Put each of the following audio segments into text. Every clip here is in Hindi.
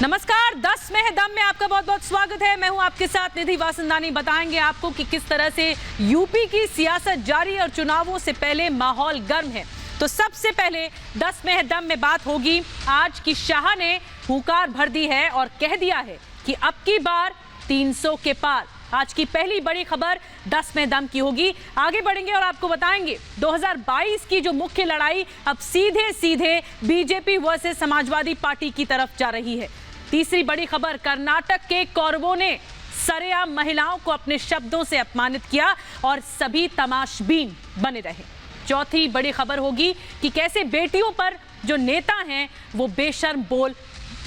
नमस्कार, 10 में है दम में आपका बहुत बहुत स्वागत है। मैं हूं आपके साथ निधि वासंदानी। बताएंगे आपको कि किस तरह से यूपी की सियासत जारी और चुनावों से पहले माहौल गर्म है। तो सबसे पहले 10 में है दम में बात होगी आज की शाह ने हुंकार भर दी है और कह दिया है कि अब की बार 300 के पार। आज की पहली बड़ी खबर 10 में दम की होगी। आगे बढ़ेंगे और आपको बताएंगे 2022 की जो मुख्य लड़ाई अब सीधे सीधे बीजेपी वर्सेस समाजवादी पार्टी की तरफ जा रही है। तीसरी बड़ी खबर, कर्नाटक के कौरवों ने सरेआम महिलाओं को अपने शब्दों से अपमानित किया और सभी तमाशबीन बने रहे। चौथी बड़ी खबर होगी कि कैसे बेटियों पर जो नेता हैं वो बेशर्म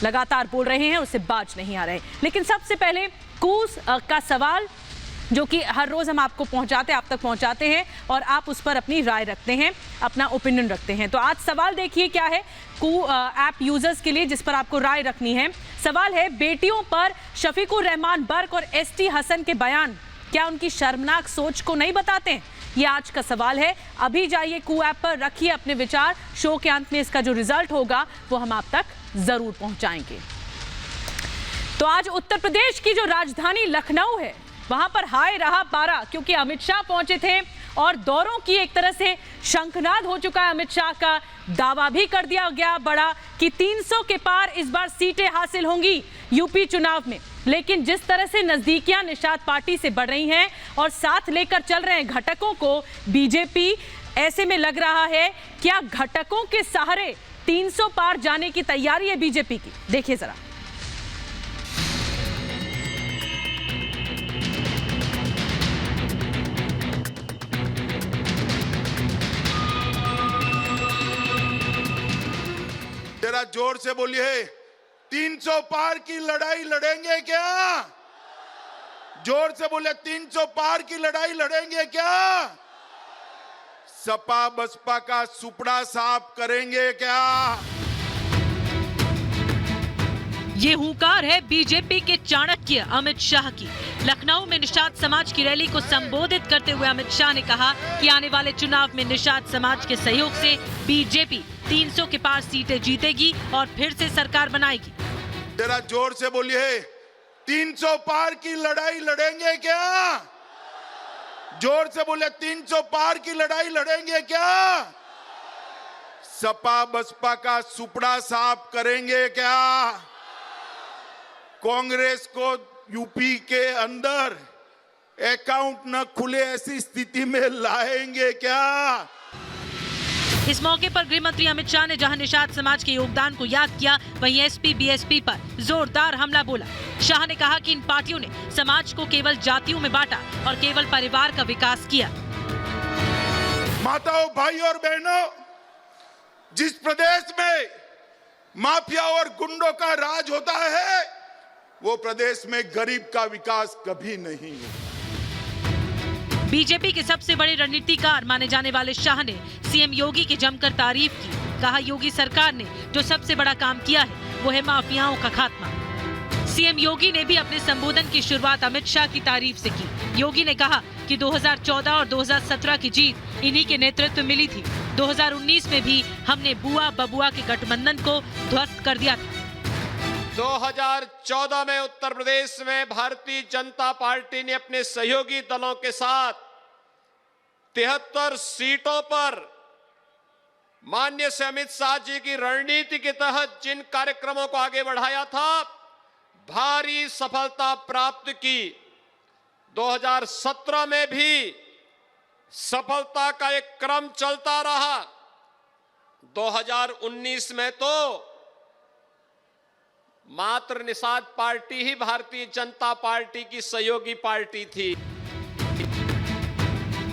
लगातार बोल रहे हैं, उससे बाज नहीं आ रहे। लेकिन सबसे पहले कूस का सवाल जो कि हर रोज हम आपको आप तक पहुंचाते हैं और आप उस पर अपनी राय रखते हैं, अपना ओपिनियन रखते हैं। तो आज सवाल देखिए क्या है कू ऐप यूजर्स के लिए, जिस पर आपको राय रखनी है। सवाल है, बेटियों पर शफीकुर रहमान बर्क और एसटी हसन के बयान क्या उनकी शर्मनाक सोच को नहीं बताते हैं? ये आज का सवाल है। अभी जाइए कू ऐप पर, रखिए अपने विचार। शो के अंत में इसका जो रिजल्ट होगा वो हम आप तक जरूर पहुंचाएंगे। तो आज उत्तर प्रदेश की जो राजधानी लखनऊ है वहां पर हाय रहा पारा, क्योंकि अमित शाह पहुंचे थे और दौरों की एक तरह से शंखनाद हो चुका है। अमित शाह का दावा भी कर दिया गया बड़ा कि 300 के पार इस बार सीटें हासिल होंगी यूपी चुनाव में। लेकिन जिस तरह से नजदीकियां निषाद पार्टी से बढ़ रही हैं और साथ लेकर चल रहे हैं घटकों को बीजेपी, ऐसे में लग रहा है क्या घटकों के सहारे 300 पार जाने की तैयारी है बीजेपी की। देखिए जरा। जरा जोर से बोलिए, 300 पार की लड़ाई लड़ेंगे क्या? जोर से बोले, 300 पार की लड़ाई लड़ेंगे क्या? सपा बसपा का सुपड़ा साफ करेंगे क्या? ये हुंकार है बीजेपी के चाणक्य अमित शाह की। लखनऊ में निषाद समाज की रैली को संबोधित करते हुए अमित शाह ने कहा कि आने वाले चुनाव में निषाद समाज के सहयोग से बीजेपी 300 के पार सीटें जीतेगी और फिर से सरकार बनाएगी। जरा जोर से बोलिए, 300 पार की लड़ाई लड़ेंगे क्या? जोर से बोले, 300 पार की लड़ाई लड़ेंगे क्या? सपा बसपा का सुपड़ा साफ करेंगे क्या? कांग्रेस को यूपी के अंदर अकाउंट न खुले ऐसी स्थिति में लाएंगे क्या? इस मौके पर गृह मंत्री अमित शाह ने जहां निषाद समाज के योगदान को याद किया, वहीं एसपी बीएसपी पर जोरदार हमला बोला। शाह ने कहा कि इन पार्टियों ने समाज को केवल जातियों में बांटा और केवल परिवार का विकास किया। माताओं, भाई और बहनों, जिस प्रदेश में माफिया और गुंडों का राज होता है वो प्रदेश में गरीब का विकास कभी नहीं है। बीजेपी के सबसे बड़े रणनीतिकार माने जाने वाले शाह ने सीएम योगी की जमकर तारीफ की। कहा, योगी सरकार ने जो सबसे बड़ा काम किया है वो है माफियाओं का खात्मा। सीएम योगी ने भी अपने संबोधन की शुरुआत अमित शाह की तारीफ से की। योगी ने कहा कि 2014 और 2017 की जीत इन्हीं के नेतृत्व में मिली थी। 2019 में भी हमने बुआ बबुआ के गठबंधन को ध्वस्त कर दिया था। 2014 में उत्तर प्रदेश में भारतीय जनता पार्टी ने अपने सहयोगी दलों के साथ 73 सीटों पर माननीय से अमित शाह जी की रणनीति के तहत जिन कार्यक्रमों को आगे बढ़ाया था, भारी सफलता प्राप्त की। 2017 में भी सफलता का एक क्रम चलता रहा। 2019 में तो मात्र निषाद पार्टी ही भारतीय जनता पार्टी की सहयोगी पार्टी थी।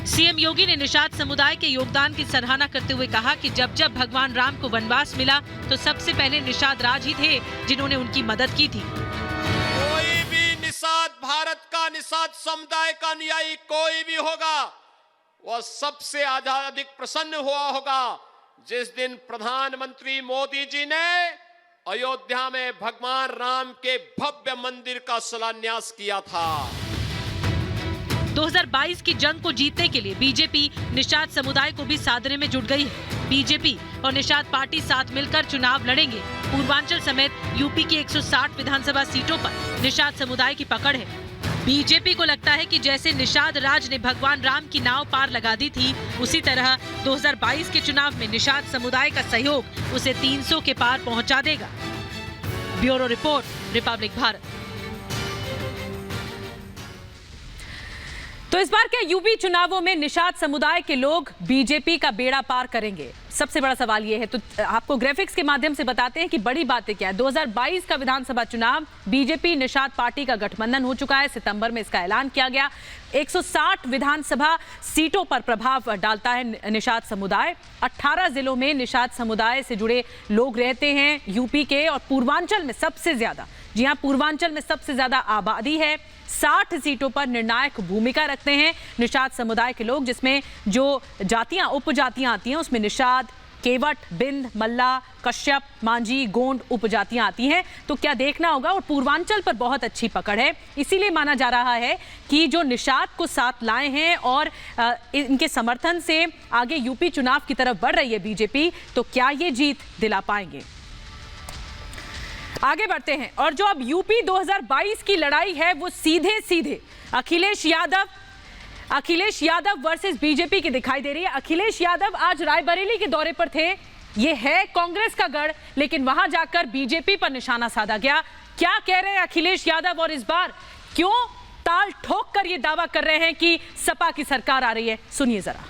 सीएम योगी ने निषाद समुदाय के योगदान की सराहना करते हुए कहा कि जब जब भगवान राम को वनवास मिला तो सबसे पहले निषाद राज ही थे जिन्होंने उनकी मदद की थी। कोई भी निषाद भारत का निषाद समुदाय का अनुयायी कोई भी होगा, वह सबसे अधिक प्रसन्न हुआ होगा जिस दिन प्रधानमंत्री मोदी जी ने अयोध्या में भगवान राम के भव्य मंदिर का शिलान्यास किया था। 2022 की जंग को जीतने के लिए बीजेपी निषाद समुदाय को भी साधने में जुट गई है। बीजेपी और निषाद पार्टी साथ मिलकर चुनाव लड़ेंगे। पूर्वांचल समेत यूपी की 160 विधानसभा सीटों पर निषाद समुदाय की पकड़ है। बीजेपी को लगता है कि जैसे निषाद राज ने भगवान राम की नाव पार लगा दी थी, उसी तरह 2022 के चुनाव में निषाद समुदाय का सहयोग उसे 300 के पार पहुंचा देगा। Bureau report, Republic Bharat. तो इस बार के यूपी चुनावों में निषाद समुदाय के लोग बीजेपी का बेड़ा पार करेंगे, सबसे बड़ा सवाल ये है। तो आपको ग्राफिक्स के माध्यम से बताते हैं कि बड़ी बातें क्या है। 2022 का विधानसभा चुनाव बीजेपी निषाद पार्टी का गठबंधन हो चुका है। सितंबर में इसका ऐलान किया गया। 160 विधानसभा सीटों पर प्रभाव डालता है निषाद समुदाय। 18 जिलों में निषाद समुदाय से जुड़े लोग रहते हैं यूपी के, और पूर्वांचल में सबसे ज्यादा, जी हाँ, पूर्वांचल में सबसे ज्यादा आबादी है। 60 सीटों पर निर्णायक भूमिका रखते हैं निषाद समुदाय के लोग, जिसमें जो जातियां, उपजातियां आती हैं उसमें निषाद, केवट, बिंद, मल्ला, कश्यप, मांझी, गोंड उपजातियां आती हैं। तो क्या देखना होगा। और पूर्वांचल पर बहुत अच्छी पकड़ है, इसीलिए माना जा रहा है कि जो निषाद को साथ लाए हैं और इनके समर्थन से आगे यूपी चुनाव की तरफ बढ़ रही है बीजेपी, तो क्या ये जीत दिला पाएंगे। आगे बढ़ते हैं। और जो अब यूपी 2022 की लड़ाई है वो सीधे सीधे अखिलेश यादव वर्सेस बीजेपी की दिखाई दे रही है। अखिलेश यादव आज रायबरेली के दौरे पर थे। ये है कांग्रेस का गढ़, लेकिन वहां जाकर बीजेपी पर निशाना साधा गया। क्या कह रहे हैं अखिलेश यादव और इस बार क्यों ताल ठोक कर ये दावा कर रहे हैं कि सपा की सरकार आ रही है, सुनिए जरा।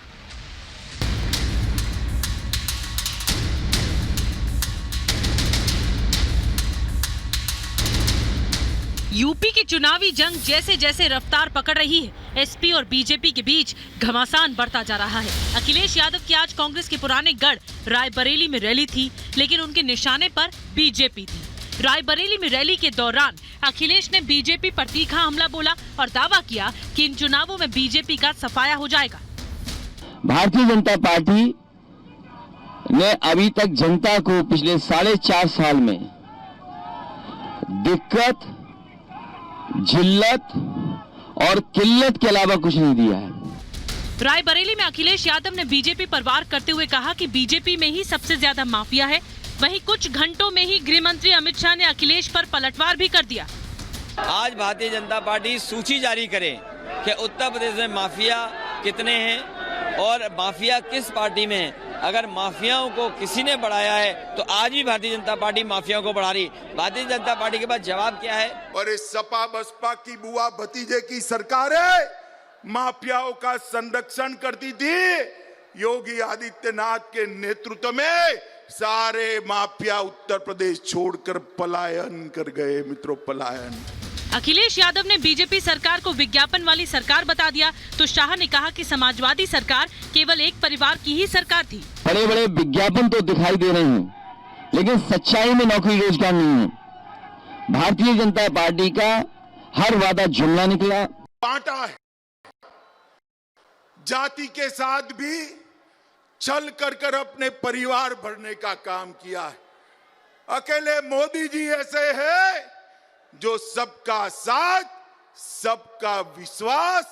यूपी की चुनावी जंग जैसे जैसे रफ्तार पकड़ रही है, एसपी और बीजेपी के बीच घमासान बढ़ता जा रहा है। अखिलेश यादव की आज कांग्रेस के पुराने गढ़ रायबरेली में रैली थी, लेकिन उनके निशाने पर बीजेपी थी। रायबरेली में रैली के दौरान अखिलेश ने बीजेपी पर तीखा हमला बोला और दावा किया कि इन चुनावों में बीजेपी का सफाया हो जाएगा। भारतीय जनता पार्टी ने अभी तक जनता को पिछले 4.5 साल में दिक्कत, जिल्लत और किल्लत के अलावा कुछ नहीं दिया है। रायबरेली में अखिलेश यादव ने बीजेपी पर वार करते हुए कहा कि बीजेपी में ही सबसे ज्यादा माफिया है। वहीं कुछ घंटों में ही गृह मंत्री अमित शाह ने अखिलेश पर पलटवार भी कर दिया। आज भारतीय जनता पार्टी सूची जारी करे कि उत्तर प्रदेश में माफिया कितने हैं और माफिया किस पार्टी में है। अगर माफियाओं को किसी ने बढ़ाया है तो आज भी भारतीय जनता पार्टी माफियाओं को बढ़ा रही। भारतीय जनता पार्टी के पास जवाब क्या है। और इस सपा बसपा की बुआ भतीजे की सरकार है, माफियाओं का संरक्षण करती थी। योगी आदित्यनाथ के नेतृत्व में सारे माफिया उत्तर प्रदेश छोड़कर पलायन कर गए। मित्रों, पलायन। अखिलेश यादव ने बीजेपी सरकार को विज्ञापन वाली सरकार बता दिया, तो शाह ने कहा कि समाजवादी सरकार केवल एक परिवार की ही सरकार थी। बड़े बड़े विज्ञापन तो दिखाई दे रहे हैं, लेकिन सच्चाई में नौकरी रोजगार नहीं है। भारतीय जनता पार्टी का हर वादा जुमला निकला। बांटा है, जाति के साथ भी छल कर अपने परिवार भरने का काम किया है। अकेले मोदी जी ऐसे हैं जो सबका साथ, सबका विश्वास,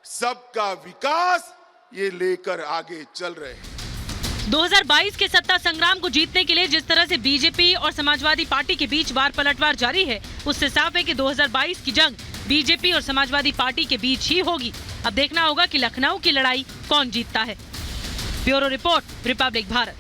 सबका विकास ये लेकर आगे चल रहे हैं। 2022 के सत्ता संग्राम को जीतने के लिए जिस तरह से बीजेपी और समाजवादी पार्टी के बीच वार पलटवार जारी है, उससे साफ है कि 2022 की जंग बीजेपी और समाजवादी पार्टी के बीच ही होगी। अब देखना होगा कि लखनऊ की लड़ाई कौन जीतता है। Bureau report, Republic Bharat.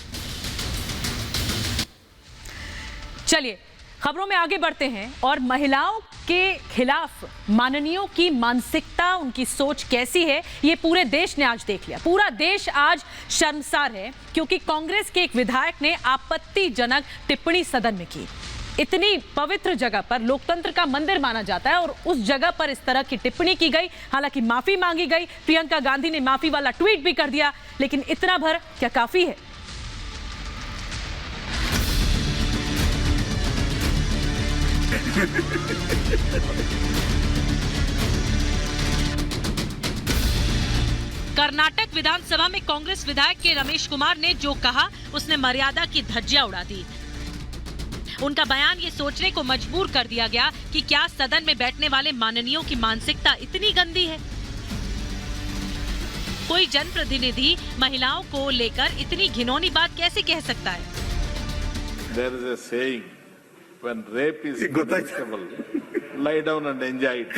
चलिए खबरों में आगे बढ़ते हैं और महिलाओं के खिलाफ माननीयों की मानसिकता, उनकी सोच कैसी है, ये पूरे देश ने आज देख लिया। पूरा देश आज शर्मसार है क्योंकि कांग्रेस के एक विधायक ने आपत्तिजनक टिप्पणी सदन में की। इतनी पवित्र जगह पर, लोकतंत्र का मंदिर माना जाता है, और उस जगह पर इस तरह की टिप्पणी की गई। हालांकि माफी मांगी गई, प्रियंका गांधी ने माफी वाला ट्वीट भी कर दिया, लेकिन इतना भर क्या काफी है? कर्नाटक विधानसभा में कांग्रेस विधायक के रमेश कुमार ने जो कहा, उसने मर्यादा की धज्जियां उड़ा दी। उनका बयान ये सोचने को मजबूर कर दिया गया कि क्या सदन में बैठने वाले माननीयों की मानसिकता इतनी गंदी है। कोई जनप्रतिनिधि महिलाओं को लेकर इतनी घिनौनी बात कैसे कह सकता है? There is a saying, when rape is punishable, lie down and enjoy it.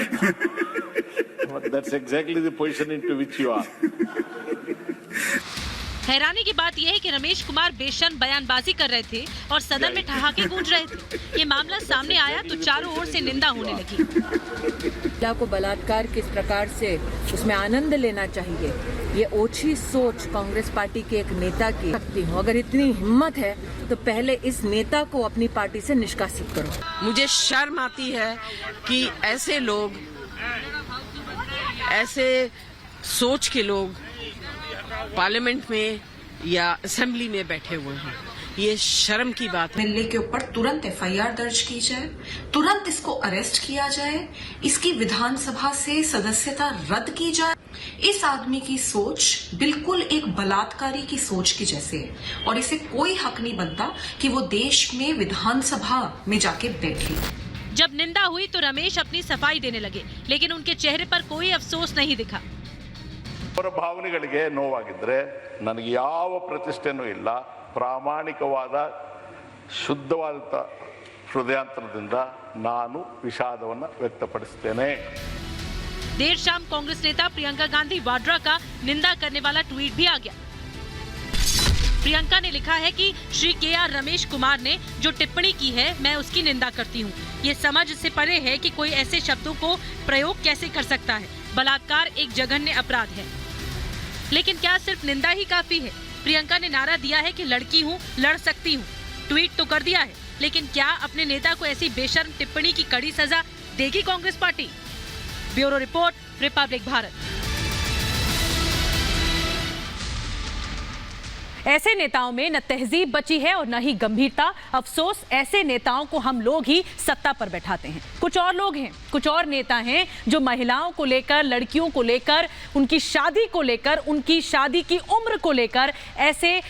But that's exactly the position into which you are. हैरानी की बात यह है कि रमेश कुमार बेशर्म बयानबाजी कर रहे थे और सदन में ठहाके गूंज रहे थे। ये मामला सामने आया तो चारों ओर से निंदा होने लगी। महिला को बलात्कार किस प्रकार से उसमें आनंद लेना चाहिए, ये ओछी सोच कांग्रेस पार्टी के एक नेता की सकती हूँ। अगर इतनी हिम्मत है तो पहले इस नेता को अपनी पार्टी से निष्कासित करो। मुझे शर्म आती है कि ऐसे लोग, ऐसे सोच के लोग पार्लियामेंट में या असेंबली में बैठे हुए हैं। ये शर्म की बात है। मिलने के ऊपर तुरंत एफआईआर दर्ज की जाए, तुरंत इसको अरेस्ट किया जाए, इसकी विधानसभा से सदस्यता रद्द की जाए। इस आदमी की सोच बिल्कुल एक बलात्कारी की सोच की जैसे है और इसे कोई हक नहीं बनता कि वो देश में विधानसभा में जाके बैठे। जब निंदा हुई तो रमेश अपनी सफाई देने लगे, लेकिन उनके चेहरे पर कोई अफसोस नहीं दिखा। ಅವರ ಭಾವನೆಗಳಿಗೆ ನೋವಾಗಿದ್ರೆ ನನಗೆ ಯಾವ ಪ್ರತಿಷ್ಠೆನೂ ಇಲ್ಲ. ಪ್ರಾಮಾಣಿಕವಾದ ಶುದ್ಧವಾದ ಹೃದಯಾಂತರದಿಂದ ನಾನು ವಿಷಾದವನ್ನು ವ್ಯಕ್ತಪಡಿಸುತ್ತೇನೆ. देर शाम कांग्रेस नेता प्रियंका गांधी वाड्रा का निंदा करने वाला ट्वीट भी आ गया। प्रियंका ने लिखा है कि श्री के.आर. रमेश कुमार ने जो टिप्पणी की है मैं उसकी निंदा करती हूँ। ये समझ से परे है कि कोई ऐसे शब्दों को प्रयोग कैसे कर सकता है। बलात्कार एक जघन्य अपराध है। लेकिन क्या सिर्फ निंदा ही काफी है? प्रियंका ने नारा दिया है कि लड़की हूँ, लड़ सकती हूँ। ट्वीट तो कर दिया है, लेकिन क्या अपने नेता को ऐसी बेशर्म टिप्पणी की कड़ी सजा देगी Congress party? Bureau report, Republic Bharat. ऐसे नेताओं में न तहजीब बची है और न ही गंभीरता। अफसोस, ऐसे नेताओं को हम लोग ही सत्ता पर बैठाते हैं। कुछ और लोग हैं, कुछ और नेता हैं जो महिलाओं को लेकर, लड़कियों को लेकर, उनकी शादी को लेकर, उनकी शादी की उम्र को लेकर ऐसे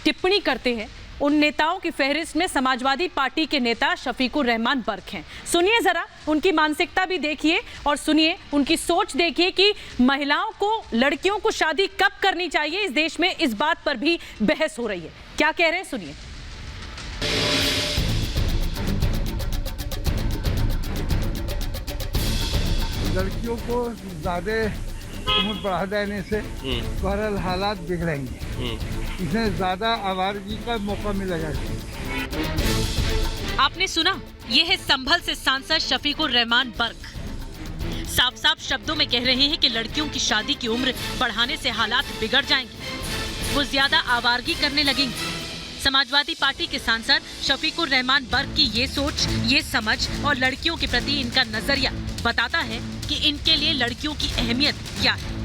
टिप्पणी करते हैं। उन नेताओं की फहरिस्त में समाजवादी पार्टी के नेता शफीकुर रहमान बर्क हैं। सुनिए जरा, उनकी मानसिकता भी देखिए और सुनिए उनकी सोच देखिए कि महिलाओं को, लड़कियों को शादी कब करनी चाहिए। इस देश में इस बात पर भी बहस हो रही है। क्या कह रहे हैं, सुनिए। लड़कियों को ज्यादा उम्र बढ़ा देने से बहरहाल हालात बिगड़ेंगे। इसमें ज्यादा आवारगी का मौका मिलेगा। आपने सुना, ये है संभल से सांसद शफीकुर रहमान बर्क। साफ साफ शब्दों में कह रहे हैं कि लड़कियों की शादी की उम्र बढ़ाने से हालात बिगड़ जाएंगे, वो ज्यादा आवारगी करने लगेंगे। समाजवादी पार्टी के सांसद शफीकुर रहमान बर्क की ये सोच, ये समझ और लड़कियों के प्रति इनका नजरिया बताता है कि इनके लिए लड़कियों की अहमियत क्या है।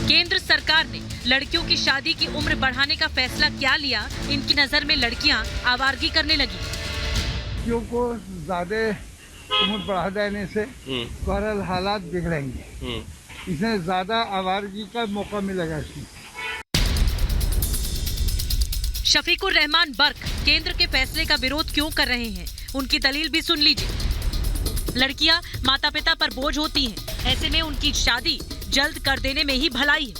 केंद्र सरकार ने लड़कियों की शादी की उम्र बढ़ाने का फैसला क्या लिया, इनकी नजर में लड़कियां आवारगी करने लगी। लड़कियों को ज्यादा उम्र बढ़ा देने से बहरहाल हालात बिगड़ेंगे। इसमें ज्यादा आवारगी का मौका मिलेगा। शफीकुर रहमान बर्क केंद्र के फैसले का विरोध क्यों कर रहे हैं, उनकी दलील भी सुन लीजिए। लड़कियां माता पिता पर बोझ होती हैं, ऐसे में उनकी शादी जल्द कर देने में ही भलाई है।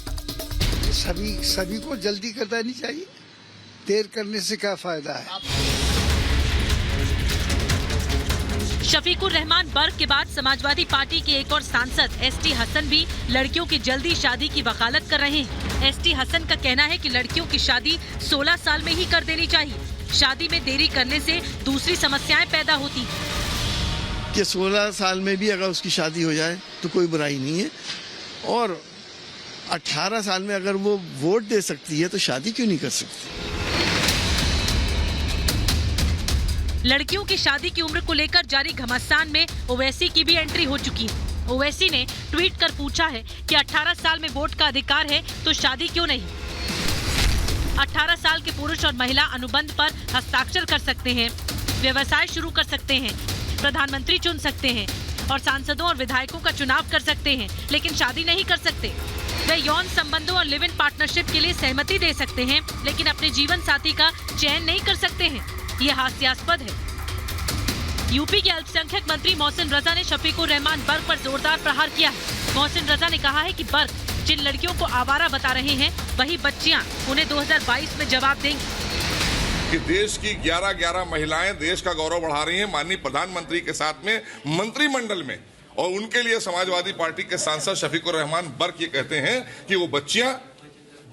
सभी को जल्दी कर देनी चाहिए, देर करने से क्या फायदा है। शफीकुर रहमान बर्क के बाद समाजवादी पार्टी के एक और सांसद एसटी हसन भी लड़कियों की जल्दी शादी की वकालत कर रहे हैं। एसटी हसन का कहना है कि लड़कियों की शादी 16 साल में ही कर देनी चाहिए। शादी में देरी करने से दूसरी समस्याएं पैदा होती हैं। कि 16 साल में भी अगर उसकी शादी हो जाए तो कोई बुराई नहीं है, और 18 साल में अगर वो वोट दे सकती है तो शादी क्यों नहीं कर सकती। लड़कियों की शादी की उम्र को लेकर जारी घमासान में ओवैसी की भी एंट्री हो चुकी है। ओवैसी ने ट्वीट कर पूछा है कि 18 साल में वोट का अधिकार है तो शादी क्यों नहीं। 18 साल के पुरुष और महिला अनुबंध पर हस्ताक्षर कर सकते हैं, व्यवसाय शुरू कर सकते हैं, प्रधानमंत्री चुन सकते हैं और सांसदों और विधायकों का चुनाव कर सकते हैं, लेकिन शादी नहीं कर सकते। वे यौन संबंधों और लिव इन पार्टनरशिप के लिए सहमति दे सकते हैं, लेकिन अपने जीवन साथी का चयन नहीं कर सकते हैं। ये हास्यास्पद है। यूपी के अल्पसंख्यक मंत्री मोहसिन रजा ने शफीकुर रहमान बर्क पर जोरदार प्रहार किया है। मोहसिन रजा ने कहा है कि बर्क जिन लड़कियों को आवारा बता रहे हैं वही बच्चियां उन्हें 2022 में जवाब देंगी कि देश की 11 महिलाएं देश का गौरव बढ़ा रही हैं माननीय प्रधानमंत्री के साथ में मंत्रिमंडल में, और उनके लिए समाजवादी पार्टी के सांसद शफीकुर रहमान बर्क ये कहते हैं कि वो बच्चियां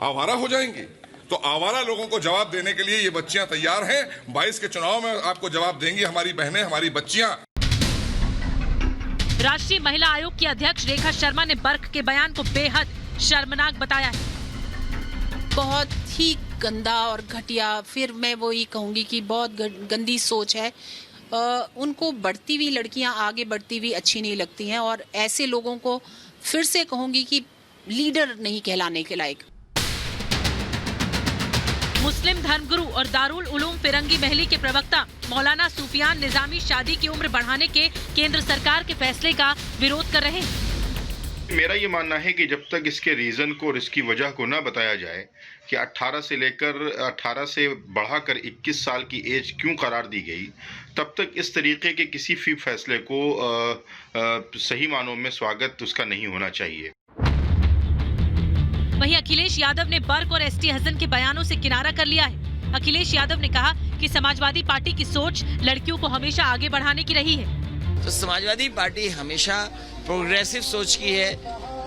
आवारा हो जाएंगी। तो आवारा लोगों को जवाब देने के लिए ये बच्चियां तैयार हैं। 22 के चुनाव में आपको जवाब देंगी हमारी बहनें, हमारी बच्चियां। राष्ट्रीय महिला आयोग की अध्यक्ष रेखा शर्मा ने बर्क के बयान को बेहद शर्मनाक बताया है। बहुत ही गंदा और घटिया, फिर मैं वो ये कहूंगी कि बहुत गंदी सोच है। उनको बढ़ती हुई लड़कियां आगे बढ़ती हुई अच्छी नहीं लगती हैं, और ऐसे लोगों को फिर से कहूंगी कि लीडर नहीं कहलाने के लायक। मुस्लिम धर्मगुरु और दारुल उलूम फिरंगी महली के प्रवक्ता मौलाना सुफियान निजामी शादी की उम्र बढ़ाने के केंद्र सरकार के फैसले का विरोध कर रहे हैं। मेरा ये मानना है कि जब तक इसके रीजन को और इसकी वजह को ना बताया जाए कि 18 से बढ़ाकर 21 साल की एज क्यों करार दी गई, तब तक इस तरीके के किसी भी फैसले को सही मानों में स्वागत उसका नहीं होना चाहिए। वहीं अखिलेश यादव ने बर्क और एसटी हसन के बयानों से किनारा कर लिया है। अखिलेश यादव ने कहा कि समाजवादी पार्टी की सोच लड़कियों को हमेशा आगे बढ़ाने की रही है। तो समाजवादी पार्टी हमेशा प्रोग्रेसिव सोच की है।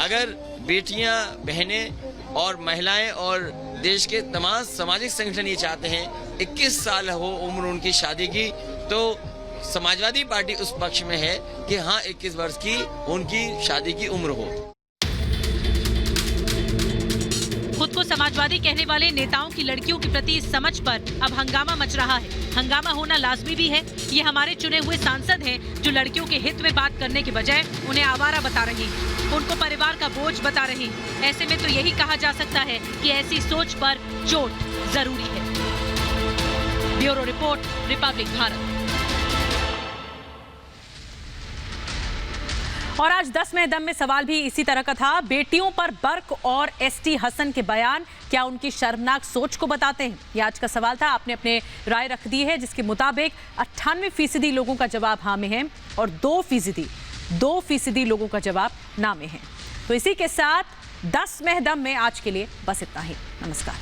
अगर बेटियां, बहनें और महिलाएं और देश के तमाम सामाजिक संगठन ये चाहते हैं 21 साल हो उम्र उनकी शादी की, तो समाजवादी पार्टी उस पक्ष में है कि हाँ 21 वर्ष की उनकी शादी की उम्र हो। खुद को समाजवादी कहने वाले नेताओं की लड़कियों के प्रति इस समझ पर अब हंगामा मच रहा है। हंगामा होना लाजमी भी है। ये हमारे चुने हुए सांसद हैं जो लड़कियों के हित में बात करने के बजाय उन्हें आवारा बता रहे हैं, उनको परिवार का बोझ बता रहे हैं। ऐसे में तो यही कहा जा सकता है कि ऐसी सोच पर चोट जरूरी है। Bureau report, Republic Bharat. और आज 10 में दम में सवाल भी इसी तरह का था। बेटियों पर बर्क और एसटी हसन के बयान क्या उनकी शर्मनाक सोच को बताते हैं? ये आज का सवाल था। आपने अपने राय रख दी है, जिसके मुताबिक 98% लोगों का जवाब हाँ में है और 2% लोगों का जवाब ना में है। तो इसी के साथ 10 में दम में आज के लिए बस इतना ही। नमस्कार।